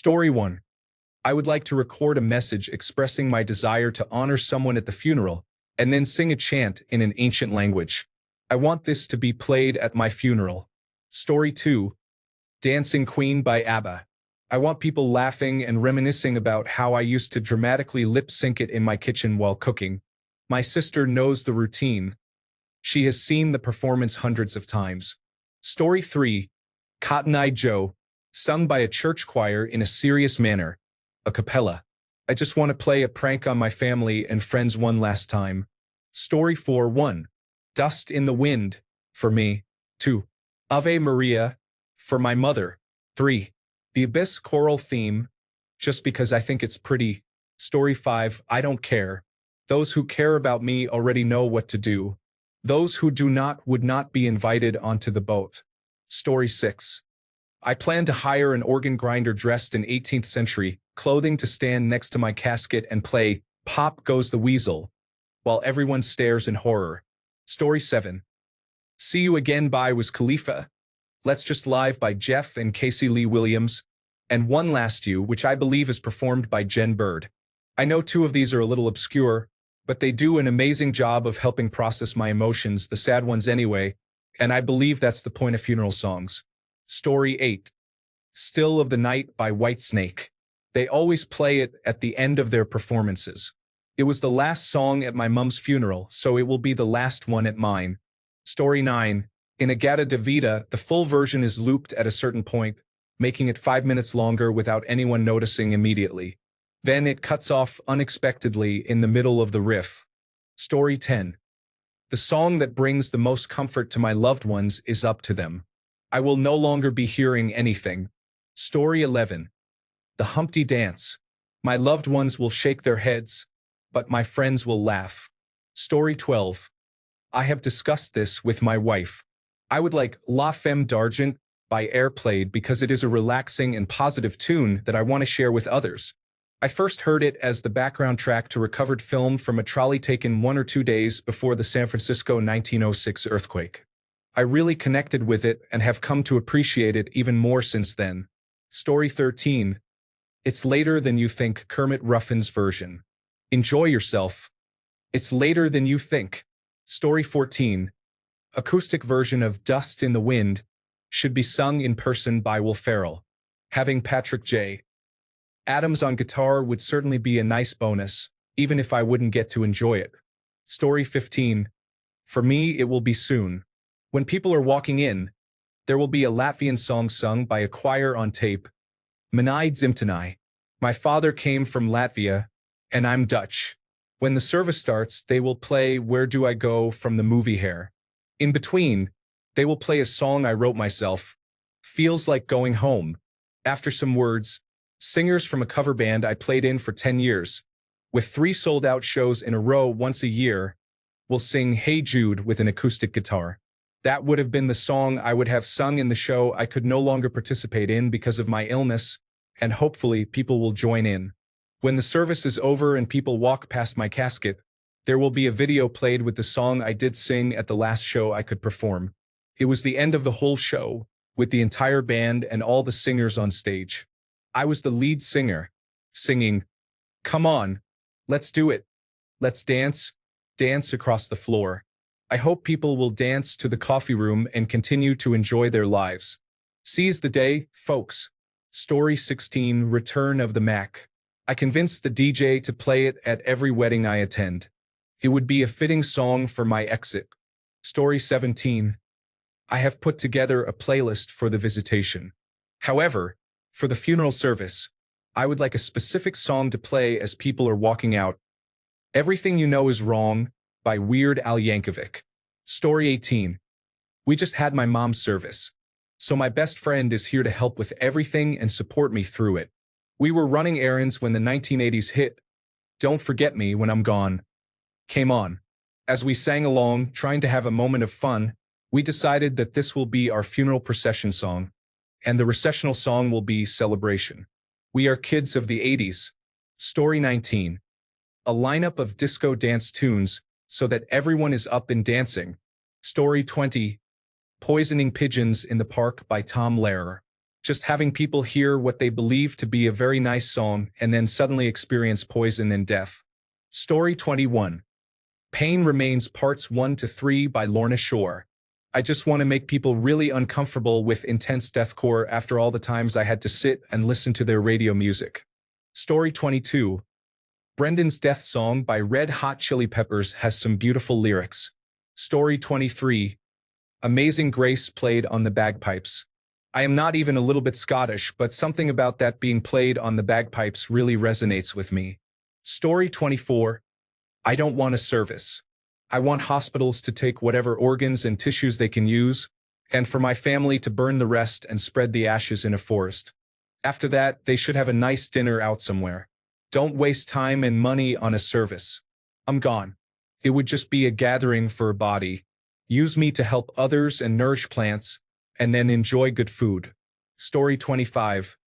Story 1. I would like to record a message expressing my desire to honor someone at the funeral, and then sing a chant in an ancient language. I want this to be played at my funeral. Story 2. Dancing Queen by ABBA. I want people laughing and reminiscing about how I used to dramatically lip-sync it in my kitchen while cooking. My sister knows the routine. She has seen the performance hundreds of times. Story 3. Cotton Eye Joe, sung by a church choir in a serious manner, a cappella. I just want to play a prank on my family and friends one last time. Story 4. 1. Dust in the Wind, for me. 2. Ave Maria, for my mother. 3. The Abyss choral theme, just because I think it's pretty. Story 5. I don't care. Those who care about me already know what to do. Those who do not would not be invited onto the boat. Story 6. I plan to hire an organ grinder dressed in 18th century clothing to stand next to my casket and play Pop Goes the Weasel, while everyone stares in horror. Story 7. See You Again by Wiz Khalifa, Let's Just Live by Jeff and Casey Lee Williams, and One Last You, which I believe is performed by Jen Bird. I know 2 of these are a little obscure, but they do an amazing job of helping process my emotions, the sad ones anyway, and I believe that's the point of funeral songs. Story 8. Still of the Night by Whitesnake. They always play it at the end of their performances. It was the last song at my mom's funeral, so it will be the last one at mine. Story 9. In Agata Davida, the full version is looped at a certain point, making it 5 minutes longer without anyone noticing immediately. Then it cuts off unexpectedly in the middle of the riff. Story 10. The song that brings the most comfort to my loved ones is Up to Them. I will no longer be hearing anything. Story 11. The Humpty Dance. My loved ones will shake their heads, but my friends will laugh. Story 12. I have discussed this with my wife. I would like La Femme d'Argent by Airplayed because it is a relaxing and positive tune that I want to share with others. I first heard it as the background track to recovered film from a trolley taken 1 or 2 days before the San Francisco 1906 earthquake. I really connected with it and have come to appreciate it even more since then. Story 13. It's Later Than You Think, Kermit Ruffin's version. Enjoy yourself. It's Later Than You Think. Story 14. Acoustic version of Dust in the Wind should be sung in person by Will Ferrell. Having Patrick J. Adams on guitar would certainly be a nice bonus, even if I wouldn't get to enjoy it. Story 15. For me, it will be soon. When people are walking in, there will be a Latvian song sung by a choir on tape. Manai Dzimtenai. My father came from Latvia, and I'm Dutch. When the service starts, they will play Where Do I Go from the movie Hair. In between, they will play a song I wrote myself, Feels Like Going Home. After some words, singers from a cover band I played in for 10 years, with 3 sold-out shows in a row once a year, will sing Hey Jude with an acoustic guitar. That would have been the song I would have sung in the show I could no longer participate in because of my illness, and hopefully people will join in. When the service is over and people walk past my casket, there will be a video played with the song I did sing at the last show I could perform. It was the end of the whole show, with the entire band and all the singers on stage. I was the lead singer, singing, Come on, let's do it. Let's dance, dance across the floor. I hope people will dance to the coffee room and continue to enjoy their lives. Seize the day, folks. Story 16. Return of the Mac. I convinced the DJ to play it at every wedding I attend. It would be a fitting song for my exit. Story 17. I have put together a playlist for the visitation. However, for the funeral service, I would like a specific song to play as people are walking out. Everything You Know Is Wrong by Weird Al Yankovic. Story 18. We just had my mom's service, so my best friend is here to help with everything and support me through it. We were running errands when the 1980s hit, Don't Forget Me When I'm Gone came on. As we sang along, trying to have a moment of fun, we decided that this will be our funeral procession song, and the recessional song will be Celebration. We are kids of the 80s. Story 19. A lineup of disco dance tunes so that everyone is up and dancing. Story 20. Poisoning Pigeons in the Park by Tom Lehrer. Just having people hear what they believe to be a very nice song and then suddenly experience poison and death. Story 21. Pain Remains Parts 1 to 3 by Lorna Shore. I just want to make people really uncomfortable with intense deathcore after all the times I had to sit and listen to their radio music. Story 22. Brendan's Death Song by Red Hot Chili Peppers has some beautiful lyrics. Story 23. Amazing Grace played on the bagpipes. I am not even a little bit Scottish, but something about that being played on the bagpipes really resonates with me. Story 24. I don't want a service. I want hospitals to take whatever organs and tissues they can use, and for my family to burn the rest and spread the ashes in a forest. After that, they should have a nice dinner out somewhere. Don't waste time and money on a service. I'm gone. It would just be a gathering for a body. Use me to help others and nourish plants, and then enjoy good food. Story 25.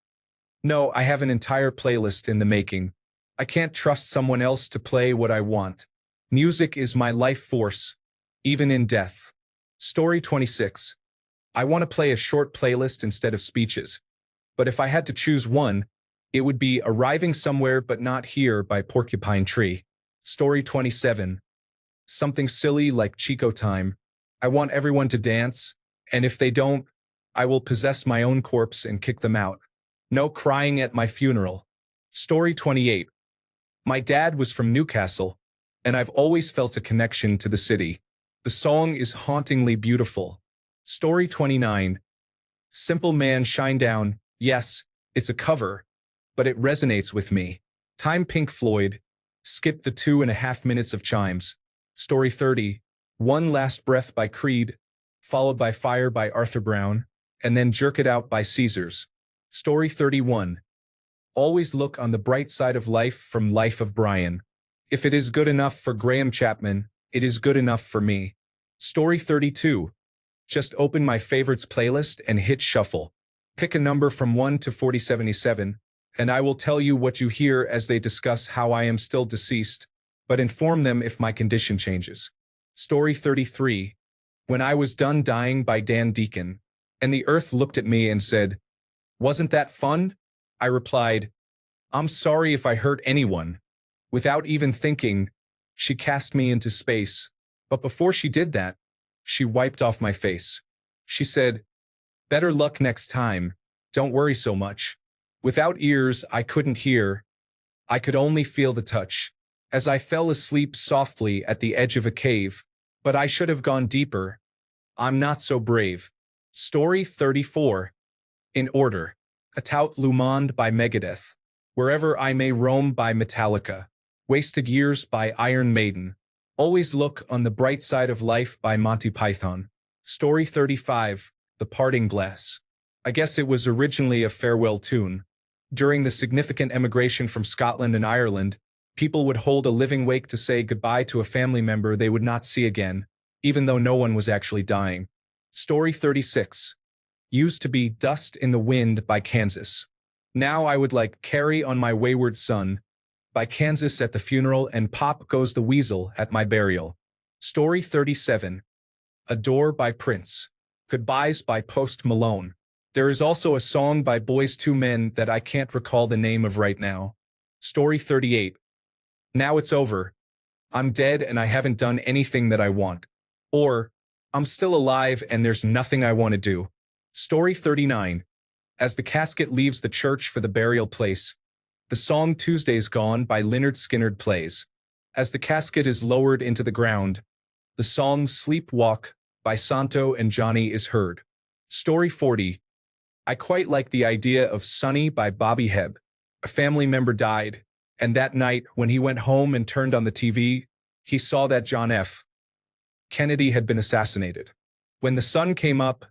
No, I have an entire playlist in the making. I can't trust someone else to play what I want. Music is my life force, even in death. Story 26. I want to play a short playlist instead of speeches. But if I had to choose one, it would be Arriving Somewhere But Not Here by Porcupine Tree. Story 27. Something silly like Chico Time. I want everyone to dance, and if they don't, I will possess my own corpse and kick them out. No crying at my funeral. Story 28. My dad was from Newcastle, and I've always felt a connection to the city. The song is hauntingly beautiful. Story 29. Simple Man Shine Down. Yes, it's a cover, but it resonates with me. Time Pink Floyd. Skip the 2.5 minutes of chimes. Story 30. One Last Breath by Creed, followed by Fire by Arthur Brown, and then Jerk It Out by Caesars. Story 31. Always Look on the Bright Side of Life from Life of Brian. If it is good enough for Graham Chapman, it is good enough for me. Story 32. Just open my favorites playlist and hit shuffle. Pick a number from 1 to 4077, and I will tell you what you hear as they discuss how I am still deceased, but inform them if my condition changes. Story 33. When I Was Done Dying by Dan Deacon, and the earth looked at me and said, "Wasn't that fun?" I replied, "I'm sorry if I hurt anyone." Without even thinking, she cast me into space, but before she did that, she wiped off my face. She said, "Better luck next time, don't worry so much." Without ears, I couldn't hear. I could only feel the touch, as I fell asleep softly at the edge of a cave. But I should have gone deeper. I'm not so brave. Story 34. In order. A Tout Le Monde by Megadeth. Wherever I May Roam by Metallica. Wasted Years by Iron Maiden. Always Look on the Bright Side of Life by Monty Python. Story 35. The Parting Glass. I guess it was originally a farewell tune. During the significant emigration from Scotland and Ireland, people would hold a living wake to say goodbye to a family member they would not see again, even though no one was actually dying. Story 36. Used to be Dust in the Wind by Kansas. Now I would like Carry on My Wayward Son by Kansas at the funeral and Pop Goes the Weasel at my burial. Story 37. Adore by Prince. Goodbyes by Post Malone. There is also a song by Boyz II Men that I can't recall the name of right now. Story 38. Now it's over. I'm dead and I haven't done anything that I want. Or, I'm still alive and there's nothing I want to do. Story 39. As the casket leaves the church for the burial place, the song Tuesday's Gone by Lynyrd Skynyrd plays. As the casket is lowered into the ground, the song Sleepwalk by Santo and Johnny is heard. Story 40. I quite like the idea of Sunny by Bobby Hebb. A family member died, and that night, when he went home and turned on the TV, he saw that John F. Kennedy had been assassinated. When the sun came up,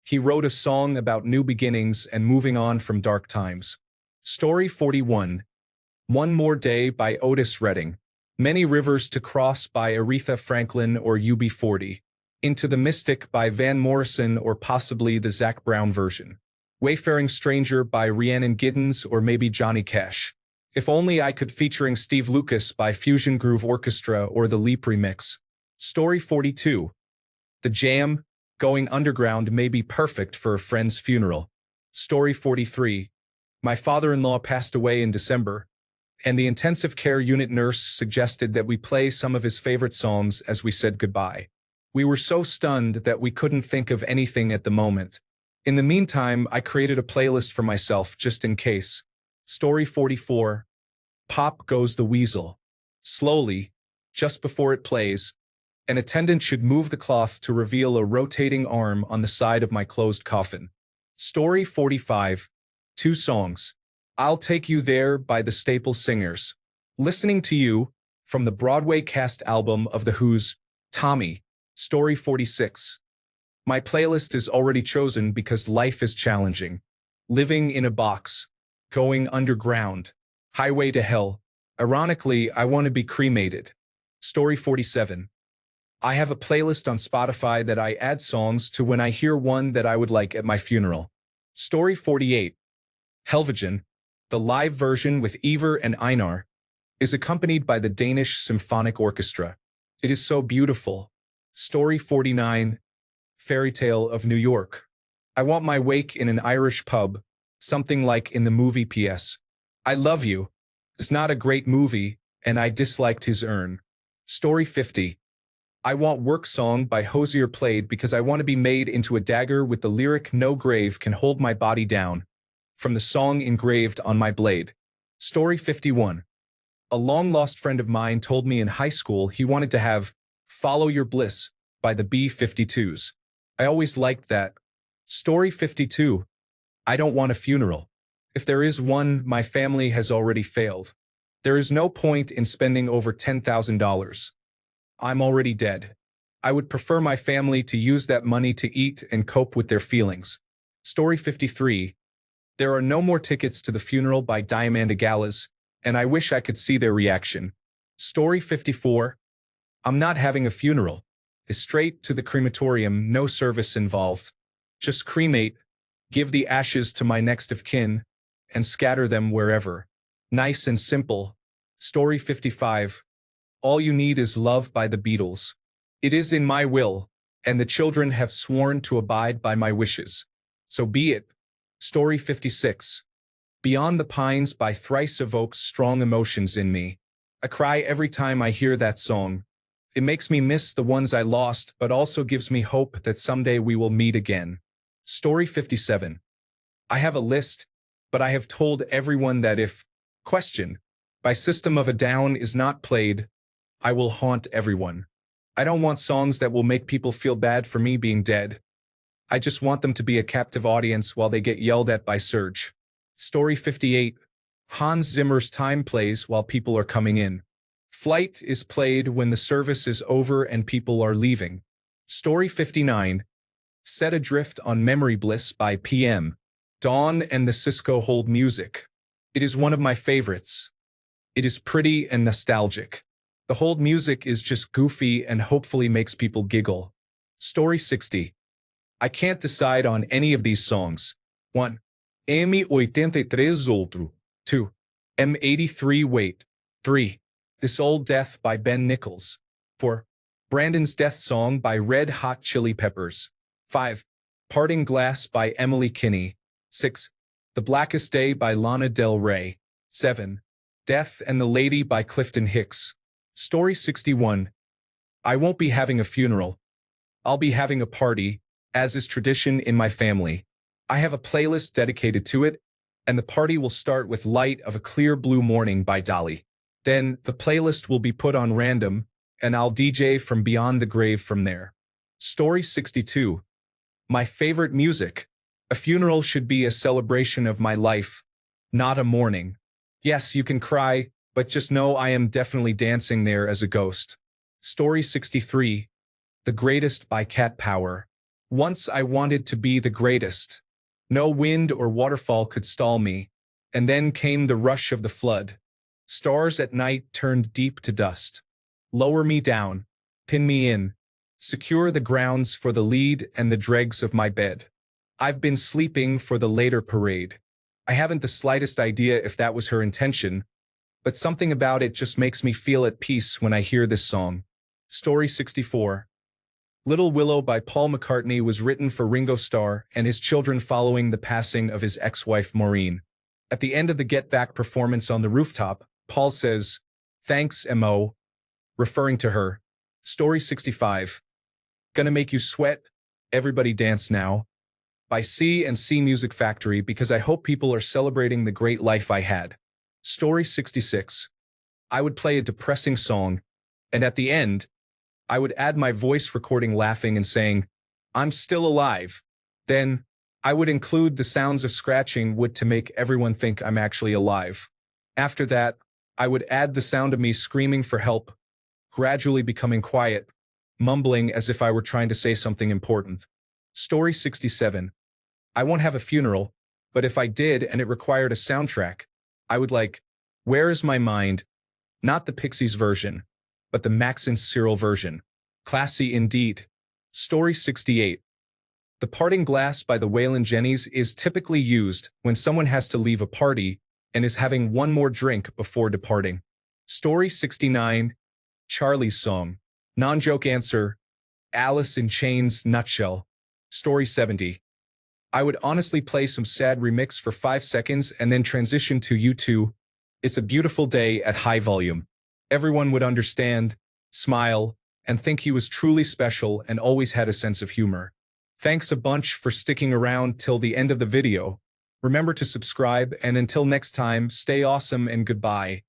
he wrote a song about new beginnings and moving on from dark times. Story 41. One More Day by Otis Redding. Many Rivers to Cross by Aretha Franklin or UB40. Into the Mystic by Van Morrison or possibly the Zac Brown version. Wayfaring Stranger by Rhiannon Giddens or maybe Johnny Cash. If Only I Could featuring Steve Lucas by Fusion Groove Orchestra or the Leap Remix. Story 42. The Jam, Going Underground may be perfect for a friend's funeral. Story 43. My father-in-law passed away in December, and the intensive care unit nurse suggested that we play some of his favorite songs as we said goodbye. We were so stunned that we couldn't think of anything at the moment. In the meantime, I created a playlist for myself just in case. Story 44. Pop Goes the Weasel. Slowly, just before it plays, an attendant should move the cloth to reveal a rotating arm on the side of my closed coffin. Story 45. Two songs. I'll Take You There by the Staple Singers. Listening to You, from the Broadway cast album of The Who's Tommy. Story 46. My playlist is already chosen because life is challenging. Living in a Box. Going Underground. Highway to Hell. Ironically, I Want to Be Cremated. Story 47. I have a playlist on Spotify that I add songs to when I hear one that I would like at my funeral. Story 48. Helvegen, the live version with Ivar and Einar, is accompanied by the Danish Symphonic Orchestra. It is so beautiful. Story 49. Fairy Tale of New York. I want my wake in an Irish pub, something like in the movie P.S. I Love You. It's not a great movie, and I disliked his urn. Story 50. I Want Work song by Hosier played because I want to be made into a dagger with the lyric No grave can hold my body down, from the song engraved on my blade. Story 51. A long-lost friend of mine told me in high school he wanted to have Follow Your Bliss by the B-52s. I always liked that. Story 52. I don't want a funeral. If there is one, my family has already failed. There is no point in spending over $10,000. I'm already dead. I would prefer my family to use that money to eat and cope with their feelings. Story 53. There are no more tickets to the funeral by Diamanda Gallas, and I wish I could see their reaction. Story 54. I'm not having a funeral. It's straight to the crematorium, no service involved. Just cremate, give the ashes to my next of kin, and scatter them wherever. Nice and simple. Story 55. All You Need Is Love by the Beatles. It is in my will, and the children have sworn to abide by my wishes. So be it. Story 56. Beyond the Pines by Thrice evokes strong emotions in me. I cry every time I hear that song. It makes me miss the ones I lost, but also gives me hope that someday we will meet again. Story 57. I have a list, but I have told everyone that if Question by System of a Down is not played, I will haunt everyone. I don't want songs that will make people feel bad for me being dead. I just want them to be a captive audience while they get yelled at by Serge. Story 58. Hans Zimmer's Time plays while people are coming in. Flight is played when the service is over and people are leaving. Story 59. Set Adrift on Memory Bliss by PM. Dawn and the Cisco Hold Music. It is one of my favorites. It is pretty and nostalgic. The hold music is just goofy and hopefully makes people giggle. Story 60. I can't decide on any of these songs. 1. M83 outro. 2. M83 wait. 3. This Old Death by Ben Nichols. 4. Brandon's Death Song by Red Hot Chili Peppers. 5. Parting Glass by Emily Kinney. 6. The Blackest Day by Lana Del Rey. 7. Death and the Lady by Clifton Hicks. Story 61. I won't be having a funeral. I'll be having a party, as is tradition in my family. I have a playlist dedicated to it, and the party will start with Light of a Clear Blue Morning by Dolly. Then, the playlist will be put on random, and I'll DJ from Beyond the Grave from there. Story 62. My favorite music. A funeral should be a celebration of my life, not a mourning. Yes, you can cry, but just know I am definitely dancing there as a ghost. Story 63. The Greatest by Cat Power. Once I wanted to be the greatest. No wind or waterfall could stall me, and then came the rush of the flood. Stars at night turned deep to dust. Lower me down, pin me in, secure the grounds for the lead and the dregs of my bed. I've been sleeping for the later parade. I haven't the slightest idea if that was her intention, but something about it just makes me feel at peace when I hear this song. Story 64. Little Willow by Paul McCartney was written for Ringo Starr and his children following the passing of his ex-wife Maureen. At the end of the Get Back performance on the rooftop, Paul says, "Thanks, M.O." referring to her. Story 65. Gonna Make You Sweat, Everybody Dance Now, by C&C Music Factory because I hope people are celebrating the great life I had. Story 66. I would play a depressing song, and at the end, I would add my voice recording laughing and saying, "I'm still alive." Then, I would include the sounds of scratching wood to make everyone think I'm actually alive. After that, I would add the sound of me screaming for help, gradually becoming quiet, mumbling as if I were trying to say something important. Story 67. I won't have a funeral, but if I did and it required a soundtrack, I would like, Where Is My Mind? Not the Pixies version, but the Max and Cyril version. Classy indeed. Story 68. The Parting Glass by the Waylon Jennings is typically used when someone has to leave a party and is having one more drink before departing. Story 69. Charlie's Song. Non-joke answer, Alice in Chains nutshell. Story 70. I would honestly play some sad remix for 5 seconds and then transition to U2. It's a Beautiful Day at high volume. Everyone would understand, smile, and think he was truly special and always had a sense of humor. Thanks a bunch for sticking around till the end of the video. Remember to subscribe, and until next time, stay awesome and goodbye.